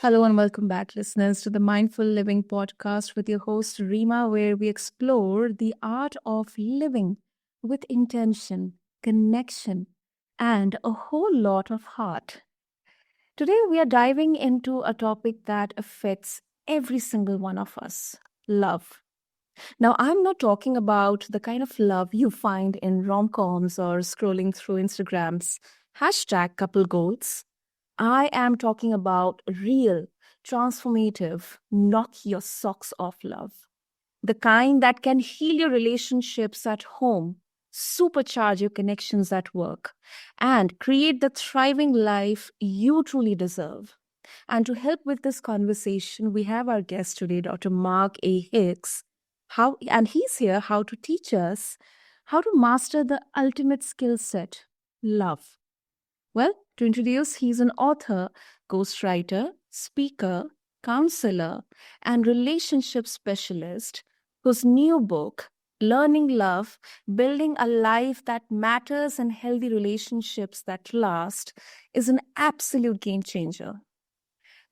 Hello and welcome back, listeners, to the Mindful Living podcast with your host, Rima, where we explore the art of living with intention, connection, and a whole lot of heart. Today, we are diving into a topic that affects every single one of us: love. Now, I'm not talking about the kind of love you find in rom coms or scrolling through Instagram's hashtag couple goals. I am talking about real, transformative, knock your socks off love. The kind that can heal your relationships at home, supercharge your connections at work, and create the thriving life you truly deserve. And to help with this conversation, we have our guest today, Dr. Mark A. Hicks. And he's here how to teach us how to master the ultimate skill set: love. Well, to introduce, he's an author, ghostwriter, speaker, counselor, and relationship specialist whose new book, Learning Love, Building a Life That Matters and Healthy Relationships That Last, is an absolute game changer.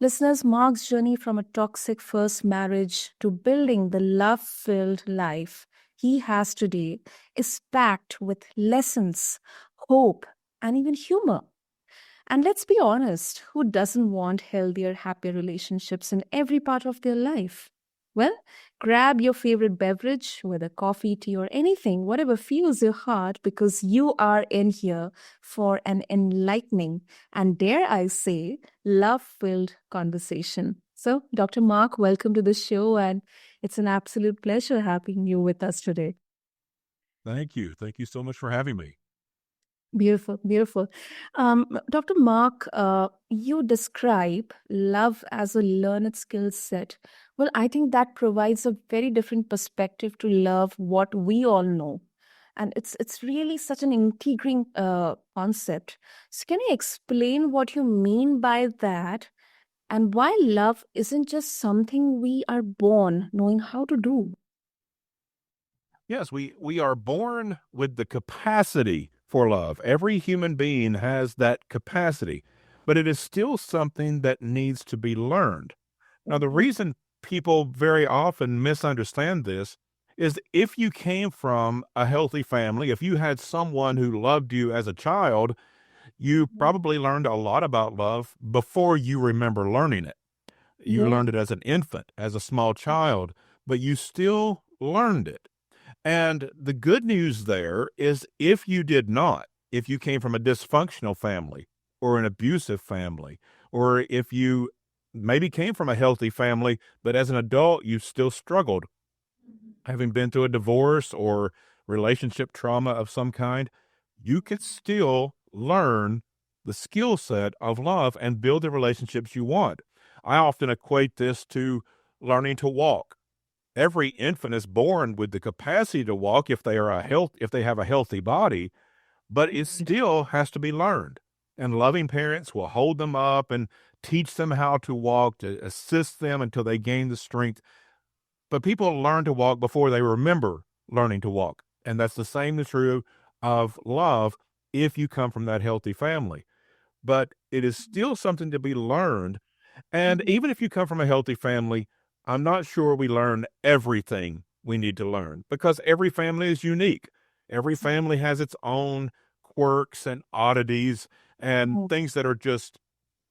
Listeners, Mark's journey from a toxic first marriage to building the love filled life he has today is packed with lessons, hope, and even humor. And let's be honest, who doesn't want healthier, happier relationships in every part of their life? Well, grab your favorite beverage, whether coffee, tea, or anything, whatever fuels your heart, because you are in here for an enlightening and, dare I say, love filled conversation. So, Dr. Mark, welcome to the show, and it's an absolute pleasure having you with us today. Thank you. Thank you so much for having me. Beautiful, beautiful. Dr. Mark, you describe love as a learned skill set. Well, I think that provides a very different perspective to love, what we all know. And it's really such an intriguing concept. So, can you explain what you mean by that and why love isn't just something we are born knowing how to do? Yes, we are born with the capacity for love. Every human being has that capacity, but it is still something that needs to be learned. Now, the Mhm. reason people very often misunderstand this is if you came from a healthy family, if you had someone who loved you as a child, you probably learned a lot about love before you remember learning it. You Yeah. learned it as an infant, as a small child, but you still learned it. And the good news there is if you did not, if you came from a dysfunctional family or an abusive family, or if you maybe came from a healthy family, but as an adult, you still struggled, having been through a divorce or relationship trauma of some kind, you could still learn the skill set of love and build the relationships you want. I often equate this to learning to walk. Every infant is born with the capacity to walk if they have a healthy body, but it still has to be learned. And loving parents will hold them up and teach them how to walk, to assist them until they gain the strength. But people learn to walk before they remember learning to walk. And that's the same is true of love if you come from that healthy family. But it is still something to be learned. And Mhm. even if you come from a healthy family, I'm not sure we learn everything we need to learn because every family is unique. Every family has its own quirks and oddities and Mhm. things that are just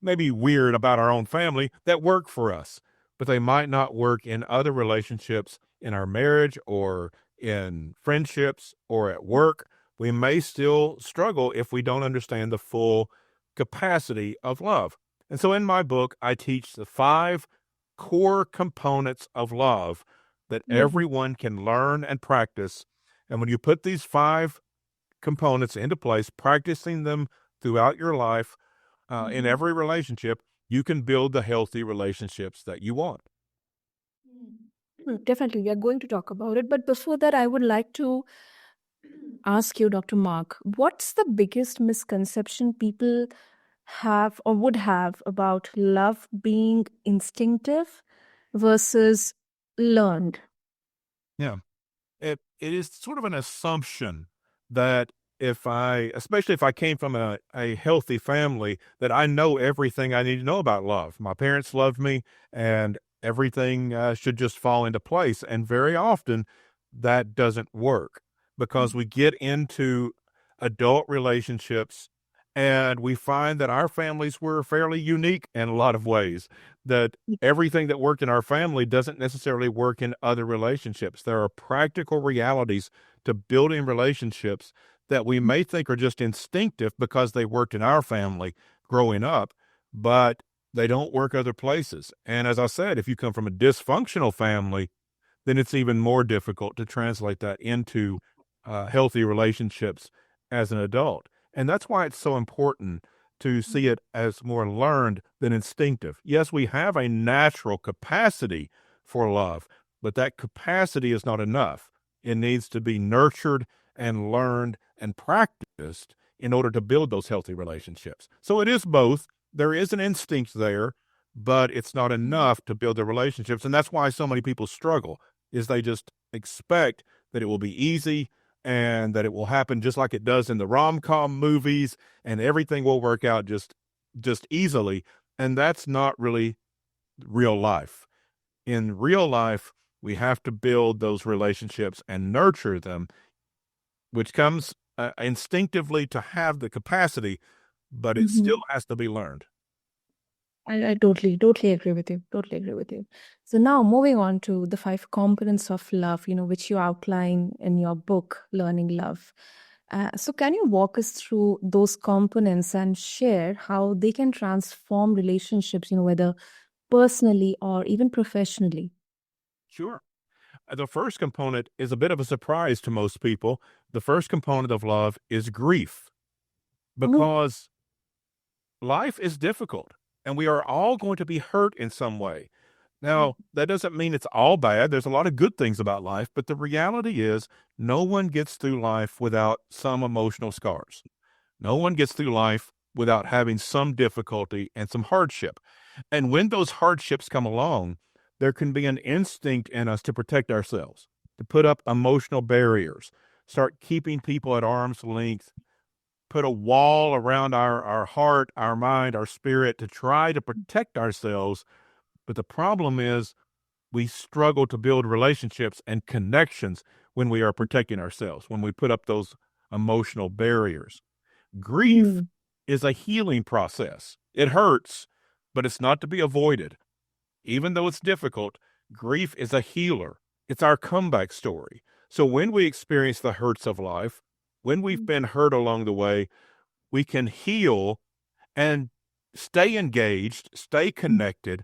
maybe weird about our own family that work for us, but they might not work in other relationships in our marriage or in friendships or at work. We may still struggle if we don't understand the full capacity of love. And so in my book, I teach the 5 core components of love that Mhm. everyone can learn and practice. And when you put these 5 components into place, practicing them throughout your life, in Mhm. every relationship, you can build the healthy relationships that you want. Definitely, we are going to talk about it. But before that, I would like to ask you, Dr. Mark, what's the biggest misconception people have or would have about love being instinctive versus learned? Yeah. It is sort of an assumption that especially if I came from a healthy family, that I know everything I need to know about love. My parents loved me, and everything should just fall into place. And very often that doesn't work because we get into adult relationships and we find that our families were fairly unique in a lot of ways, that everything that worked in our family doesn't necessarily work in other relationships. There are practical realities to building relationships that we may think are just instinctive because they worked in our family growing up, but they don't work other places. And as I said, if you come from a dysfunctional family, then it's even more difficult to translate that into healthy relationships as an adult. And that's why it's so important to see it as more learned than instinctive. Yes, we have a natural capacity for love, but that capacity is not enough. It needs to be nurtured and learned and practiced in order to build those healthy relationships. So it is both. There is an instinct there, but it's not enough to build the relationships. And that's why so many people struggle, is they just expect that it will be easy and that it will happen just like it does in the rom-com movies and everything will work out just easily. And that's not really real life. In real life, we have to build those relationships and nurture them, which comes instinctively to have the capacity, but it Mm-hmm. still has to be learned. I totally agree with you. Totally agree with you. So now moving on to the five components of love, which you outline in your book, Learning Love. So can you walk us through those components and share how they can transform relationships, whether personally or even professionally? Sure. The first component is a bit of a surprise to most people. The first component of love is grief, Mhm. because life is difficult and we are all going to be hurt in some way. Now, that doesn't mean it's all bad. There's a lot of good things about life, but the reality is no one gets through life without some emotional scars. No one gets through life without having some difficulty and some hardship. And when those hardships come along, there can be an instinct in us to protect ourselves, to put up emotional barriers, start keeping people at arm's length, put a wall around our heart, our mind, our spirit to try to protect ourselves. But the problem is we struggle to build relationships and connections when we are protecting ourselves, when we put up those emotional barriers. Grief Mm. is a healing process. It hurts, but it's not to be avoided. Even though it's difficult, grief is a healer. It's our comeback story. So when we experience the hurts of life, when we've been hurt along the way, we can heal and stay engaged, stay connected,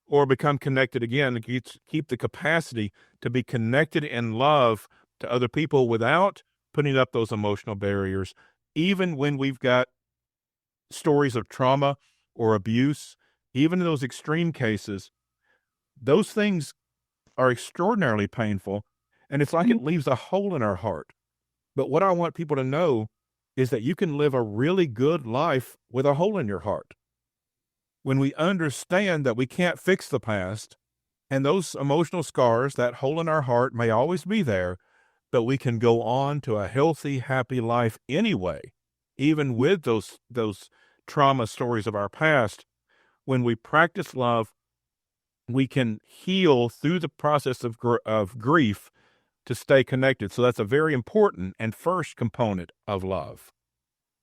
or become connected again, and keep the capacity to be connected in love to other people without putting up those emotional barriers, even when we've got stories of trauma or abuse. Even in those extreme cases, those things are extraordinarily painful, and it's like it leaves a hole in our heart. But what I want people to know is that you can live a really good life with a hole in your heart. When we understand that we can't fix the past, and those emotional scars, that hole in our heart may always be there, but we can go on to a healthy, happy life anyway, even with those trauma stories of our past. When we practice love, we can heal through the process of grief to stay connected. So that's a very important and first component of love.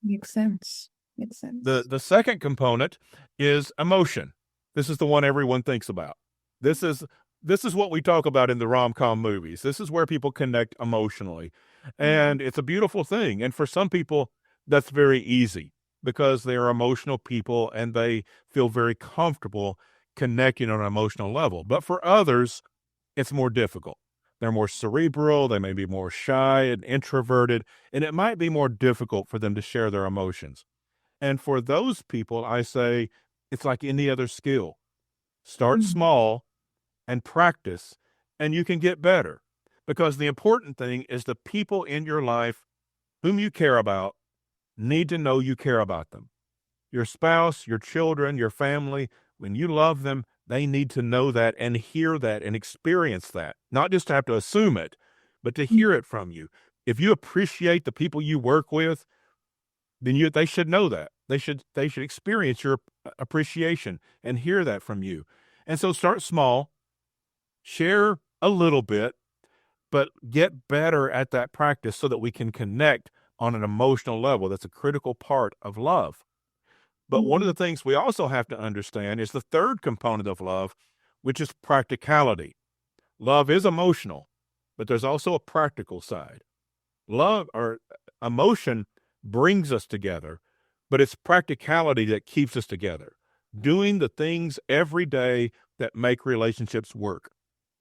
Makes sense. Makes The sense. the second component is emotion. This is the one everyone thinks about. This is this is what we talk about in the rom-com movies. This is where people connect emotionally. And it's a beautiful thing. And for some people, that's very easy because they are emotional people and they feel very comfortable connecting on an emotional level. But for others, it's more difficult. They're more cerebral, they may be more shy and introverted, and it might be more difficult for them to share their emotions. And for those people, I say it's like any other skill. Start Mm. small and practice, and you can get better. Because the important thing is the people in your life whom you care about need to know you care about them. Your spouse, your children, your family, when you love them, they need to know that and hear that and experience that. Not just to have to assume it, but to hear it from you. If you appreciate the people you work with, then they should know that. They should experience your appreciation and hear that from you. And so start small, share a little bit, but get better at that practice so that we can connect on an emotional level. That's a critical part of love. But one of the things we also have to understand is the third component of love, which is practicality. Love is emotional, but there's also a practical side. Love or emotion brings us together, but it's practicality that keeps us together. Doing the things every day that make relationships work.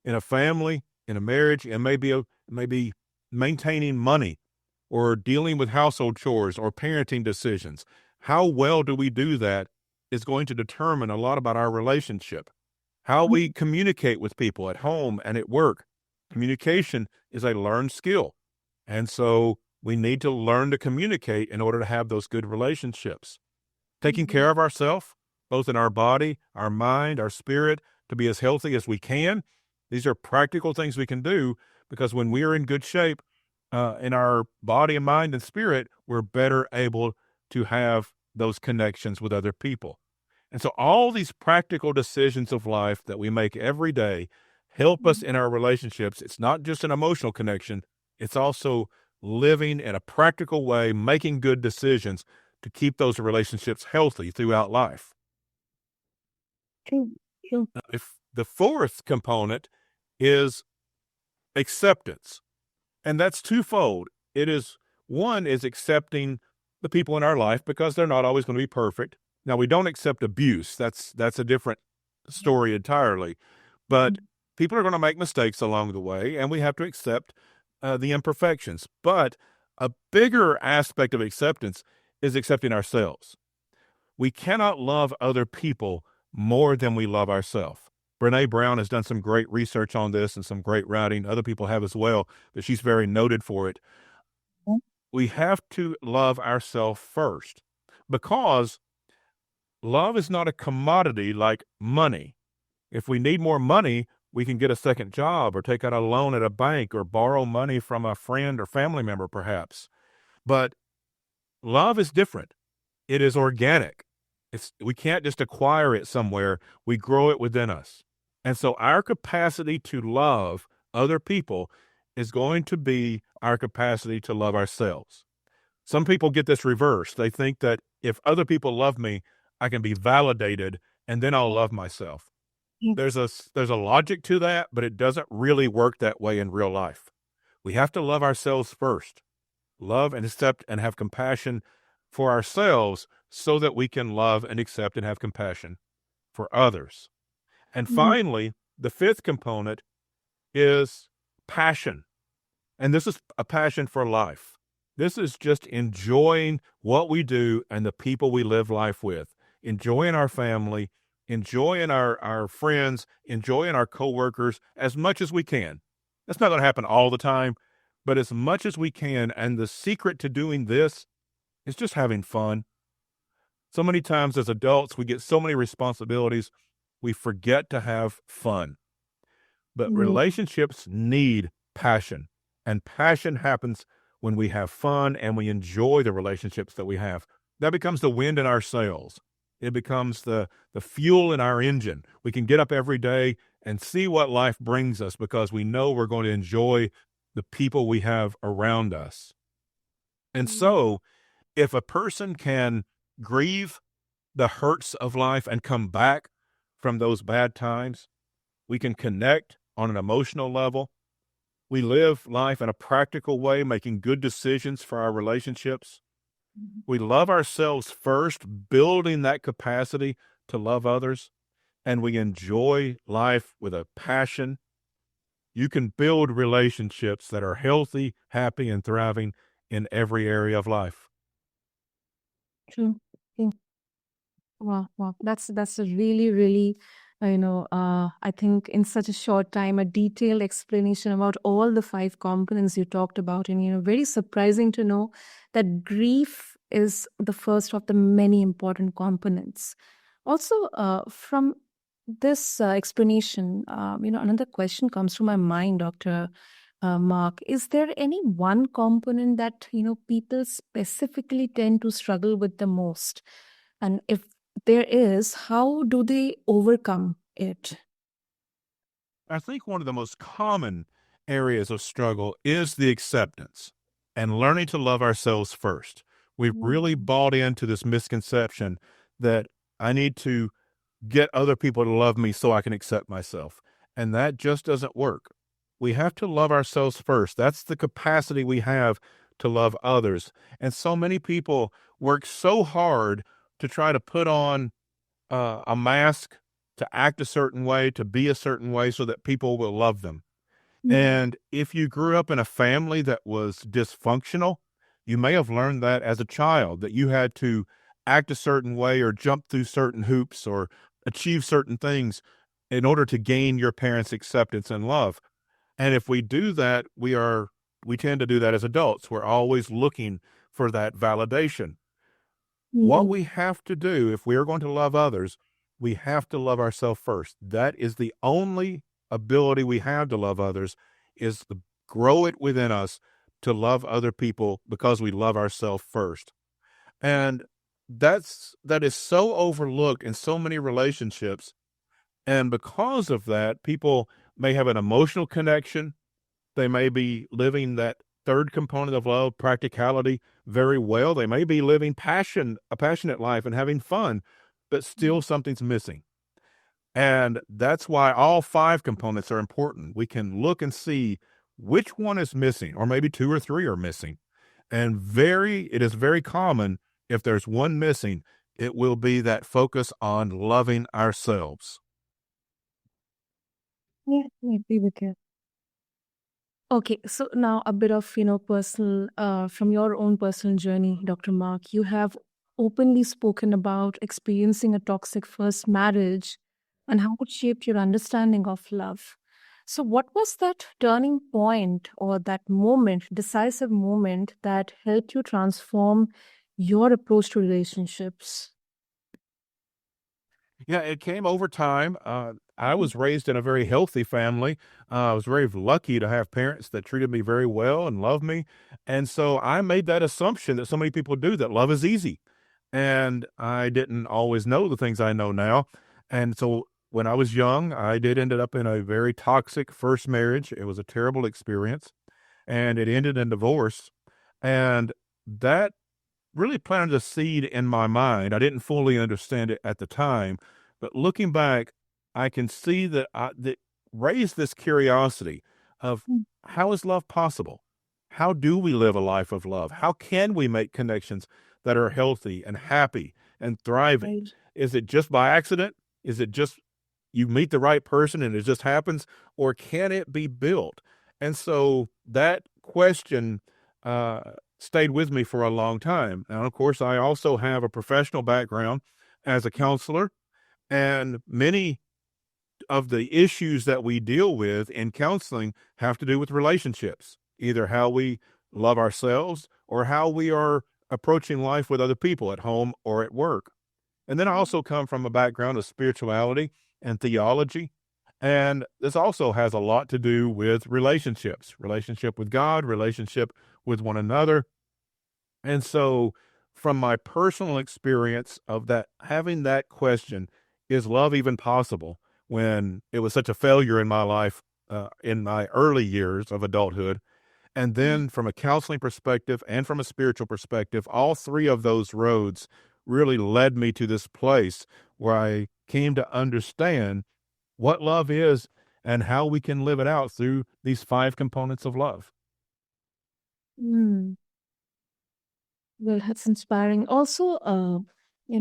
In a family, in a marriage, and maybe maintaining money or dealing with household chores or parenting decisions. How well do we do that is going to determine a lot about our relationship. How we communicate with people at home and at work. Communication is a learned skill. And so we need to learn to communicate in order to have those good relationships. Taking care of ourselves, both in our body, our mind, our spirit, to be as healthy as we can. These are practical things we can do because when we are in good shape in our body and mind and spirit, we're better able to have those connections with other people. And so all these practical decisions of life that we make every day help us in our relationships. It's not just an emotional connection. It's also living in a practical way, making good decisions to keep those relationships healthy throughout life. True. True. If the fourth component is acceptance, and that's twofold. One is accepting the people in our life because they're not always going to be perfect. Now, we don't accept abuse. That's a different story entirely. But people are going to make mistakes along the way, and we have to accept the imperfections. But a bigger aspect of acceptance is accepting ourselves. We cannot love other people more than we love ourselves. Brene Brown has done some great research on this and some great writing. Other people have as well, but she's very noted for it. We have to love ourselves first because love is not a commodity like money. If we need more money, we can get a second job or take out a loan at a bank or borrow money from a friend or family member, perhaps. But love is different. It is organic. We can't just acquire it somewhere. We grow it within us. And so our capacity to love other people is going to be our capacity to love ourselves. Some people get this reversed. They think that if other people love me, I can be validated and then I'll love myself. There's a logic to that, but it doesn't really work that way in real life. We have to love ourselves first. Love and accept and have compassion for ourselves so that we can love and accept and have compassion for others. And finally, the fifth component is passion. And this is a passion for life. This is just enjoying what we do and the people we live life with, enjoying our family, enjoying our friends, enjoying our coworkers as much as we can. That's not going to happen all the time, but as much as we can. And the secret to doing this is just having fun. So many times as adults, we get so many responsibilities, we forget to have fun. But relationships need passion, and passion happens when we have fun and we enjoy the relationships that we have. That becomes the wind in our sails. It becomes the fuel in our engine. We can get up every day and see what life brings us because we know we're going to enjoy the people we have around us. And so if a person can grieve the hurts of life and come back from those bad times, we can connect on an emotional level. We live life in a practical way, making good decisions for our relationships. We love ourselves first, building that capacity to love others, and we enjoy life with a passion. You can build relationships that are healthy, happy, and thriving in every area of life. True. True. Wow, wow. That's a really, really, I think in such a short time, a detailed explanation about all the five components you talked about. And, very surprising to know that grief is the first of the many important components. Also, from this explanation, another question comes to my mind, Dr. Mark, is there any one component that people specifically tend to struggle with the most? And if there is, how do they overcome it? I think one of the most common areas of struggle is the acceptance and learning to love ourselves first. We've really Mm. bought into this misconception that I need to get other people to love me so I can accept myself. And that just doesn't work. We have to love ourselves first. That's the capacity we have to love others. And so many people work so hard to try to put on a mask, to act a certain way, to be a certain way so that people will love them. Mm. And if you grew up in a family that was dysfunctional, you may have learned that as a child, that you had to act a certain way or jump through certain hoops or achieve certain things in order to gain your parents' acceptance and love. And if we do that, we tend to do that as adults. We're always looking for that validation. What Mm. we have to do if we are going to love others, we have to love ourselves first. That is the only ability we have to love others is to grow it within us to love other people because we love ourselves first. And that is so overlooked in so many relationships. And because of that, people may have an emotional connection, they may be living that third component of love, practicality, very well. They may be living a passionate life and having fun, but still something's missing. And that's why all five components are important. We can look and see which one is missing, or maybe two or three are missing. And it is very common if there's one missing, it will be that focus on loving ourselves. Yeah, I agree with you. Okay, so now a bit of, personal, from your own personal journey, Dr. Mark. You have openly spoken about experiencing a toxic first marriage and how it shaped your understanding of love. So, what was that turning point or that moment, decisive moment that helped you transform your approach to relationships? Yeah, it came over time. I was raised in a very healthy family. I was very lucky to have parents that treated me very well and loved me. And so I made that assumption that so many people do that love is easy. And I didn't always know the things I know now. And so when I was young, I did ended up in a very toxic first marriage. It was a terrible experience and it ended in divorce. And that really planted a seed in my mind. I didn't fully understand it at the time, but looking back, I can see that raised this curiosity of Mm. how is love possible? How do we live a life of love? How can we make connections that are healthy and happy and thriving? Right. Is it just by accident? Is it just you meet the right person and it just happens? Or can it be built? And so that question uh, stayed with me for a long time. Now, of course, I also have a professional background as a counselor, and many of the issues that we deal with in counseling have to do with relationships, either how we love ourselves or how we are approaching life with other people at home or at work. And then I also come from a background of spirituality and theology. And this also has a lot to do with relationships, relationship with God, relationship with one another. And so, from my personal experience of that, having that question, is love even possible? When it was such a failure in my life in my early years of adulthood. And then, from a counseling perspective and from a spiritual perspective, all three of those roads really led me to this place where I came to understand what love is and how we can live it out through these five components of love. Mm. Well, that's inspiring. Also,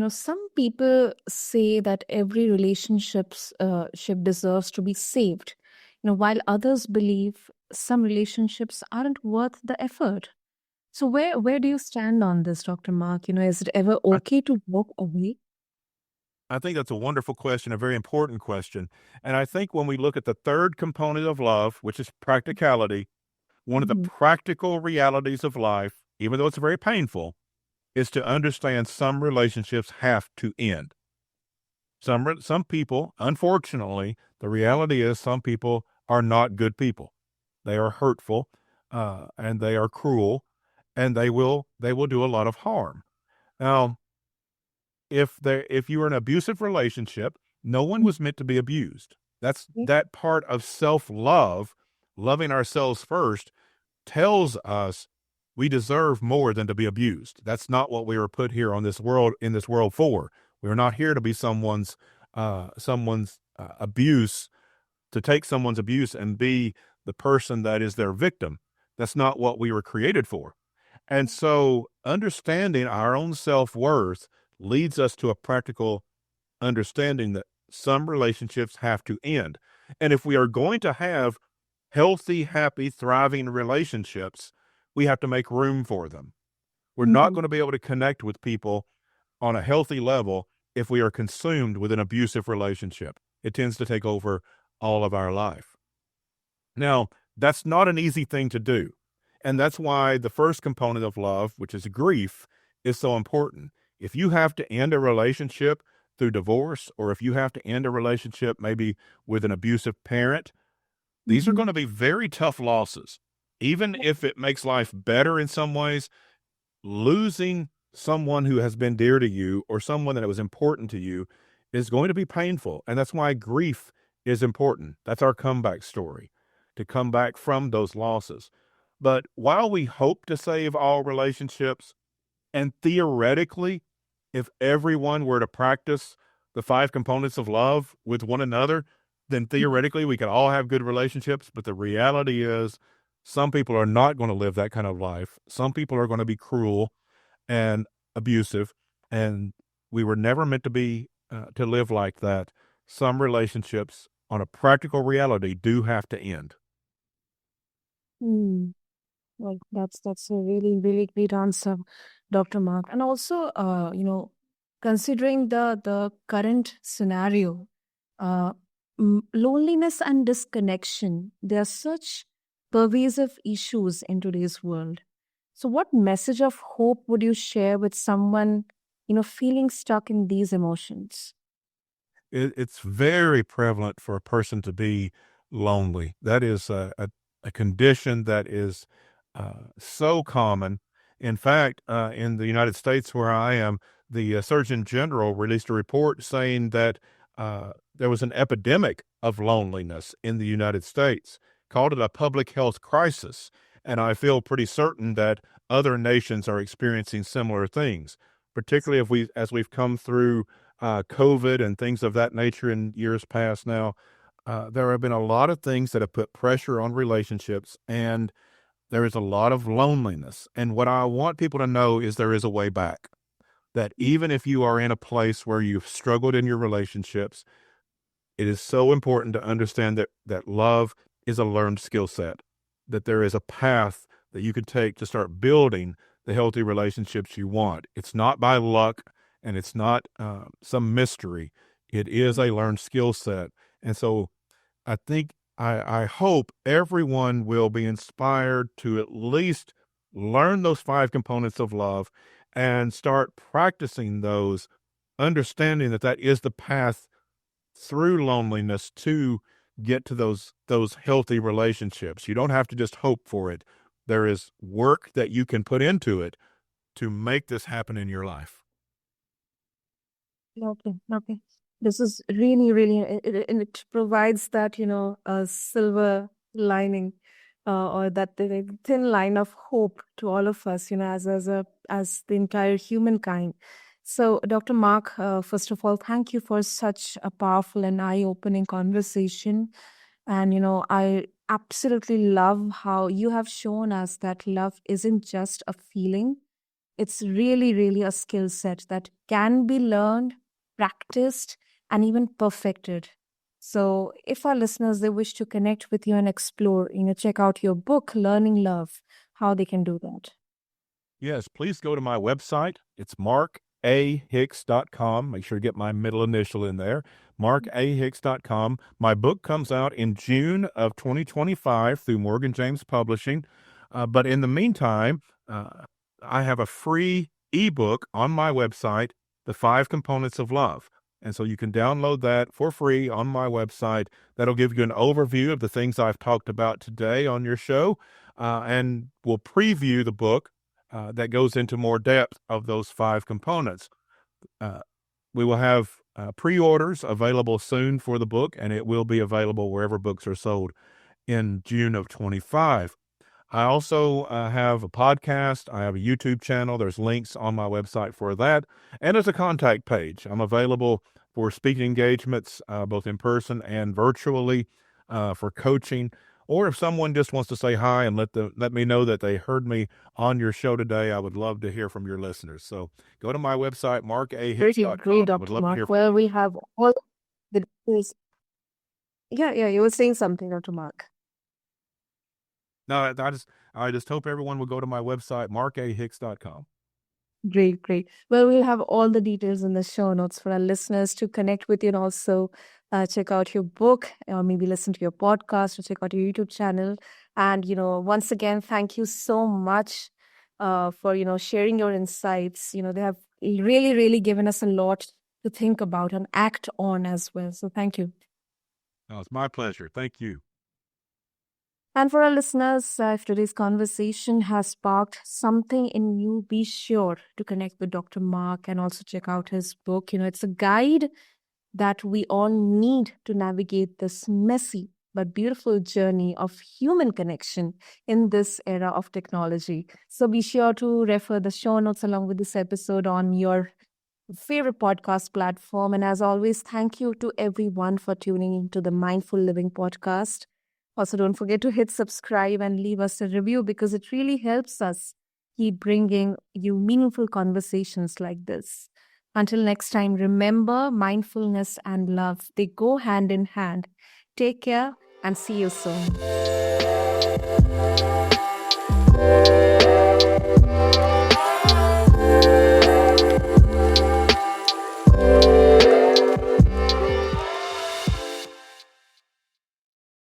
some people say that every ship deserves to be saved. While others believe some relationships aren't worth the effort. So, where do you stand on this, Dr. Mark? Is it ever I, okay to walk away? I think that's a wonderful question, a very important question. And I think when we look at the third component of love, which is practicality, one of the Mhm. practical realities of life, even though it's very painful, is to understand some relationships have to end. Some people, unfortunately, the reality is some people are not good people. They are hurtful, and they are cruel, and they will do a lot of harm. Now, if you are in an abusive relationship, no one was meant to be abused. That's that part of self-love, loving ourselves first, tells us we deserve more than to be abused. That's not what we were put here on this world in this world for. We're not here to be someone's abuse, to take someone's abuse and be the person that is their victim. That's not what we were created for. And so understanding our own self-worth leads us to a practical understanding that some relationships have to end. And if we are going to have healthy, happy, thriving relationships, we have to make room for them. We're not Mhm. going to be able to connect with people on a healthy level if we are consumed with an abusive relationship. It tends to take over all of our life. Now, that's not an easy thing to do. And that's why the first component of love, which is grief, is so important. If you have to end a relationship through divorce, or if you have to end a relationship maybe with an abusive parent, these are Mhm. going to be very tough losses. Even if it makes life better in some ways, losing someone who has been dear to you or someone that was important to you is going to be painful. And that's why grief is important. That's our comeback story, to come back from those losses. But while we hope to save all relationships, and theoretically, if everyone were to practice the five components of love with one another, then theoretically we could all have good relationships. But the reality is, some people are not going to live that kind of life. Some people are going to be cruel and abusive, and we were never meant to live like that. Some relationships, on a practical reality, do have to end. Mm. Well, that's a really, really great answer, Dr. Mark. And also, considering the current scenario, uh, loneliness and disconnection, they are such pervasive issues in today's world. So, what message of hope would you share with someone, feeling stuck in these emotions? It's very prevalent for a person to be lonely. That is a condition that is so common. In fact, in the United States, where I am, the Surgeon General released a report saying that there was an epidemic of loneliness in the United States, called it a public health crisis. And I feel pretty certain that other nations are experiencing similar things, particularly if as we've come through COVID and things of that nature in years past now. There have been a lot of things that have put pressure on relationships, and there is a lot of loneliness. And what I want people to know is there is a way back. That even if you are in a place where you've struggled in your relationships, it is so important to understand that love is a learned skill set, that there is a path that you can take to start building the healthy relationships you want. It's not by luck, and it's not some mystery. It is a learned skill set. And so I hope everyone will be inspired to at least learn those five components of love and start practicing those, understanding that that is the path through loneliness to get to those healthy relationships. You don't have to just hope for it. There is work that you can put into it to make this happen in your life. Okay, okay. This is really, really, and it provides that, a silver lining, or that the thin line of hope to all of us, as the entire humankind. So, Dr. Mark, first of all, thank you for such a powerful and eye-opening conversation. And, I absolutely love how you have shown us that love isn't just a feeling. It's really, really a skill set that can be learned, practiced, and even perfected. So, if our listeners they wish to connect with you and explore, check out your book, Learning Love, how they can do that. Yes, please go to my website. It's markahicks.com. Make sure to get my middle initial in there, markahicks.com. My book comes out in June of 2025 through Morgan James Publishing. But in the meantime, I have a free ebook on my website, The Five Components of Love. And so you can download that for free on my website. That'll give you an overview of the things I've talked about today on your show, and will preview the book that goes into more depth of those 5 components. We will have pre-orders available soon for the book, and it will be available wherever books are sold in June of 25. I also have a podcast. I have a YouTube channel. There's links on my website for that. And there's a contact page. I'm available for speaking engagements, both in person and virtually, for coaching. Or if someone just wants to say hi and let me know that they heard me on your show today, I would love to hear from your listeners. So go to my website, markahicks.com. Great, I would Dr. love to hear Mark. from Well, we have all the details. Yeah, you were saying something, Dr. Mark. No, I just hope everyone will go to my website, markahicks.com. Great. Well, we'll have all the details in the show notes for our listeners to connect with you, and also check out your book, or maybe listen to your podcast, or check out your YouTube channel. And, once again, thank you so much for, sharing your insights. They have really, really given us a lot to think about and act on as well. So thank you. No, it's my pleasure. Thank you. And for our listeners, if today's conversation has sparked something in you, be sure to connect with Dr. Mark and also check out his book. It's a guide that we all need to navigate this messy but beautiful journey of human connection in this era of technology. So be sure to refer the show notes along with this episode on your favorite podcast platform. And as always, thank you to everyone for tuning into the Mindful Living podcast. Also, don't forget to hit subscribe and leave us a review, because it really helps us keep bringing you meaningful conversations like this. Until next time, remember, mindfulness and love, they go hand in hand. Take care and see you soon.